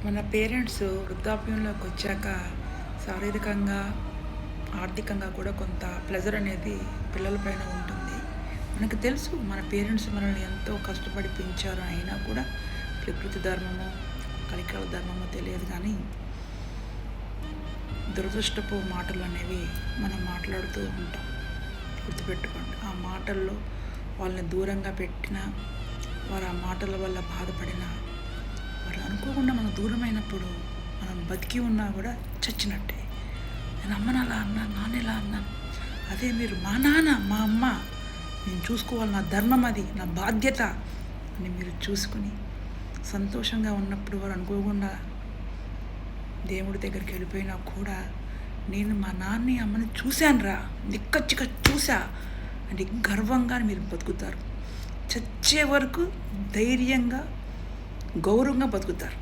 మన పేరెంట్స్ వృద్ధాప్యంలోకి వచ్చాక శారీరకంగా, ఆర్థికంగా కూడా కొంత ప్లెజర్ అనేది పిల్లలపైన ఉంటుంది. మనకు తెలుసు మన పేరెంట్స్ మనల్ని ఎంతో కష్టపడి పెంచారు. అయినా కూడా ప్రకృతి ధర్మమో, కలికాల ధర్మమో తెలియదు కానీ దురదృష్టపు మాటలు అనేవి మనం మాట్లాడుతూ ఉంటాం. గుర్తుపెట్టుకోండి, ఆ మాటల్లో వాళ్ళని దూరంగా పెట్టినా, వారు ఆ మాటల వల్ల బాధపడిన, వాళ్ళు అనుకోకుండా మనం దూరమైనప్పుడు మనం బతికి ఉన్నా కూడా చచ్చినట్టే. నేను అమ్మని అలా అన్నాను, నాన్న ఇలా అన్నాను. అదే మీరు మా నాన్న, మా అమ్మ, నేను చూసుకోవాలి, నా ధర్మం అది, నా బాధ్యత అని మీరు చూసుకుని సంతోషంగా ఉన్నప్పుడు వారు అనుకోకుండా దేవుడి దగ్గరికి వెళ్ళిపోయినా కూడా నేను మా నాన్నని అమ్మని చూశాను రా, నిక్కచ్చిగా చూసా అంటే గర్వంగా మీరు బతుకుతారు. చచ్చే వరకు ధైర్యంగా, గౌరవంగా బతుకుతారు.